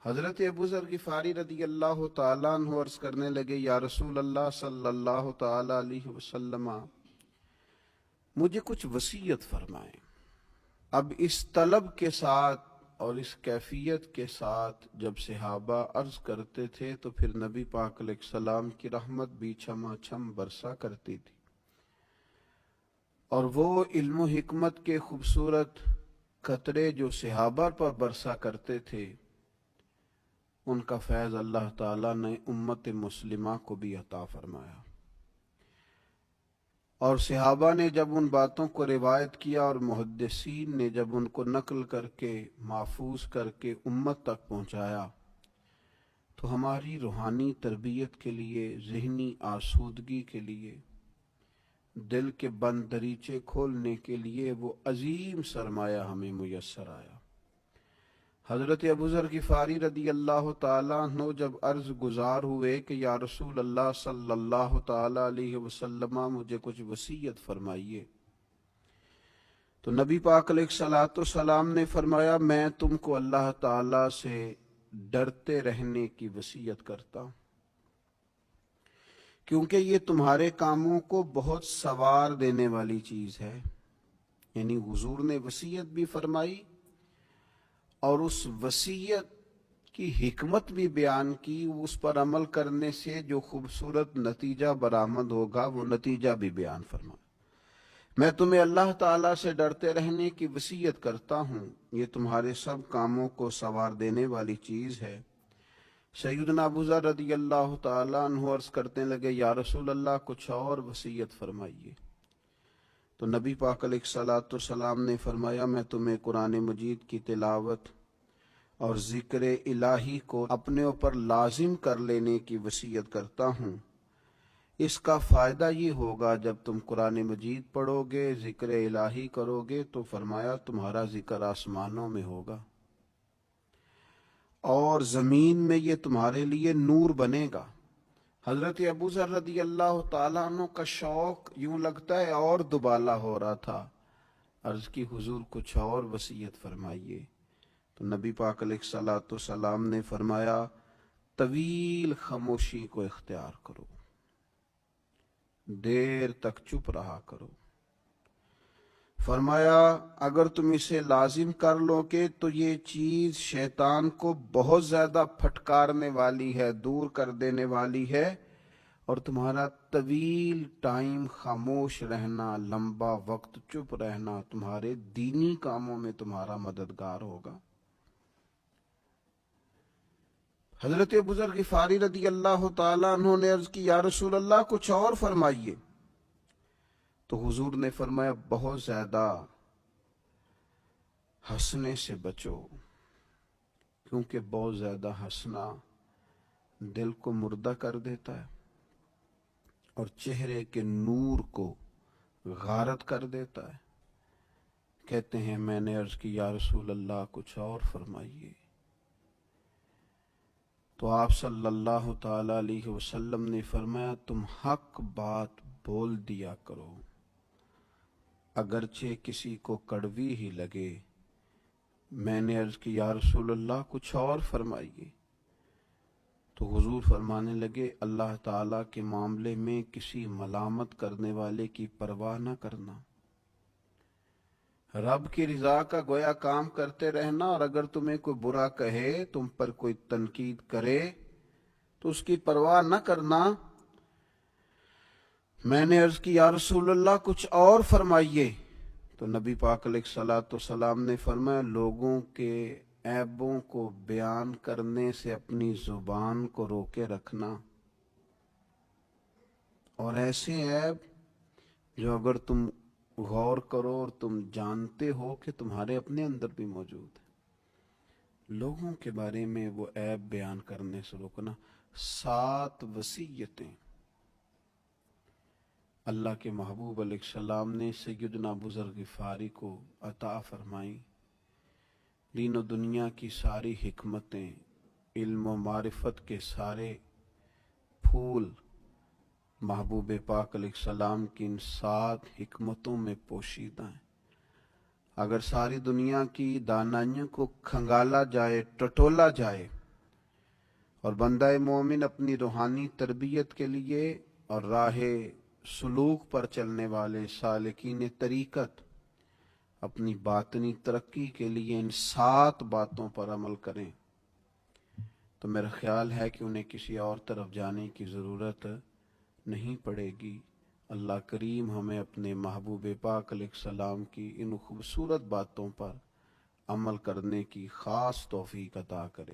حضرت ابو ذر غفاری رضی اللہ تعالیٰ عنہ عرض کرنے لگے، یا رسول اللہ صلی اللہ تعالی علیہ وسلم، مجھے کچھ وصیت فرمائیں۔ اب اس طلب کے ساتھ اور اس کیفیت کے ساتھ جب صحابہ عرض کرتے تھے تو پھر نبی پاک علیہ السلام کی رحمت بھی چھما چھم برسا کرتی تھی، اور وہ علم و حکمت کے خوبصورت قطرے جو صحابہ پر برسا کرتے تھے، ان کا فیض اللہ تعالیٰ نے امت مسلمہ کو بھی عطا فرمایا۔ اور صحابہ نے جب ان باتوں کو روایت کیا اور محدثین نے جب ان کو نقل کر کے محفوظ کر کے امت تک پہنچایا، تو ہماری روحانی تربیت کے لیے، ذہنی آسودگی کے لیے، دل کے بند دریچے کھولنے کے لیے وہ عظیم سرمایہ ہمیں میسر آیا۔ حضرت ابو ذر غفاری رضی اللہ تعالیٰ عنہ جب عرض گزار ہوئے کہ یا رسول اللہ صلی اللہ تعالیٰ علیہ وسلم، مجھے کچھ وصیت فرمائیے، تو نبی پاک علیہ الصلوۃ والسلام نے فرمایا، میں تم کو اللہ تعالیٰ سے ڈرتے رہنے کی وصیت کرتا ہوں، کیونکہ یہ تمہارے کاموں کو بہت سنوار دینے والی چیز ہے۔ یعنی حضور نے وصیت بھی فرمائی اور اس وصیت کی حکمت بھی بیان کی، اس پر عمل کرنے سے جو خوبصورت نتیجہ برآمد ہوگا وہ نتیجہ بھی بیان فرمایا۔ میں تمہیں اللہ تعالیٰ سے ڈرتے رہنے کی وصیت کرتا ہوں، یہ تمہارے سب کاموں کو سنوار دینے والی چیز ہے۔ سیدنا ابو ذر رضی اللہ تعالیٰ عنہ عرض کرنے لگے، یا رسول اللہ کچھ اور وصیت فرمائیے۔ تو نبی پاک علیہ الصلوۃ والسلام نے فرمایا، میں تمہیں قرآن مجید کی تلاوت اور ذکر الہی کو اپنے اوپر لازم کر لینے کی وصیت کرتا ہوں۔ اس کا فائدہ یہ ہوگا، جب تم قرآن مجید پڑھو گے، ذکر الہی کرو گے، تو فرمایا تمہارا ذکر آسمانوں میں ہوگا اور زمین میں یہ تمہارے لیے نور بنے گا۔ حضرت ابو ذر رضی اللہ تعالیٰ عنہ کا شوق یوں لگتا ہے اور دوبالا ہو رہا تھا۔ عرض کی حضور کچھ اور وصیت فرمائیے۔ تو نبی پاک علیہ الصلوۃ والسلام نے فرمایا، طویل خاموشی کو اختیار کرو، دیر تک چپ رہا کرو۔ فرمایا اگر تم اسے لازم کر لو گے تو یہ چیز شیطان کو بہت زیادہ پھٹکارنے والی ہے، دور کر دینے والی ہے، اور تمہارا طویل ٹائم خاموش رہنا، لمبا وقت چپ رہنا تمہارے دینی کاموں میں تمہارا مددگار ہوگا۔ حضرت ابو ذر غفاری رضی اللہ تعالیٰ عنہ نے عرض کی، یا رسول اللہ کچھ اور فرمائیے۔ تو حضور نے فرمایا، بہت زیادہ ہنسنے سے بچو، کیونکہ بہت زیادہ ہنسنا دل کو مردہ کر دیتا ہے اور چہرے کے نور کو غارت کر دیتا ہے۔ کہتے ہیں میں نے عرض کی، یا رسول اللہ کچھ اور فرمائیے۔ تو آپ صلی اللہ تعالی علیہ وسلم نے فرمایا، تم حق بات بول دیا کرو، اگرچہ کسی کو کڑوی ہی لگے۔ میں نے عرض کی، یا رسول اللہ کچھ اور فرمائیے۔ تو حضور فرمانے لگے، اللہ تعالیٰ کے معاملے میں کسی ملامت کرنے والے کی پرواہ نہ کرنا، رب کی رضا کا گویا کام کرتے رہنا، اور اگر تمہیں کوئی برا کہے، تم پر کوئی تنقید کرے تو اس کی پرواہ نہ کرنا۔ میں نے عرض کی، یا رسول اللہ کچھ اور فرمائیے۔ تو نبی پاک علیہ الصلوۃ والسلام نے فرمایا، لوگوں کے عیبوں کو بیان کرنے سے اپنی زبان کو روکے رکھنا، اور ایسے عیب جو اگر تم غور کرو اور تم جانتے ہو کہ تمہارے اپنے اندر بھی موجود ہے، لوگوں کے بارے میں وہ عیب بیان کرنے سے روکنا۔ 7 وصیتیں اللہ کے محبوب علیہ السلام نے سیدنا ابو ذر غفاری کو عطا فرمائیں۔ دین و دنیا کی ساری حکمتیں، علم و معرفت کے سارے پھول محبوب پاک علیہ السلام کی ان 7 حکمتوں میں پوشیدہ ہیں۔ اگر ساری دنیا کی دانائیوں کو کھنگالا جائے، ٹٹولا جائے، اور بندہ مومن اپنی روحانی تربیت کے لیے اور راہ سلوک پر چلنے والے سالکین طریقت اپنی باطنی ترقی کے لیے ان 7 باتوں پر عمل کریں، تو میرا خیال ہے کہ انہیں کسی اور طرف جانے کی ضرورت نہیں پڑے گی۔ اللہ کریم ہمیں اپنے محبوب پاک علیہ السلام کی ان خوبصورت باتوں پر عمل کرنے کی خاص توفیق عطا کرے۔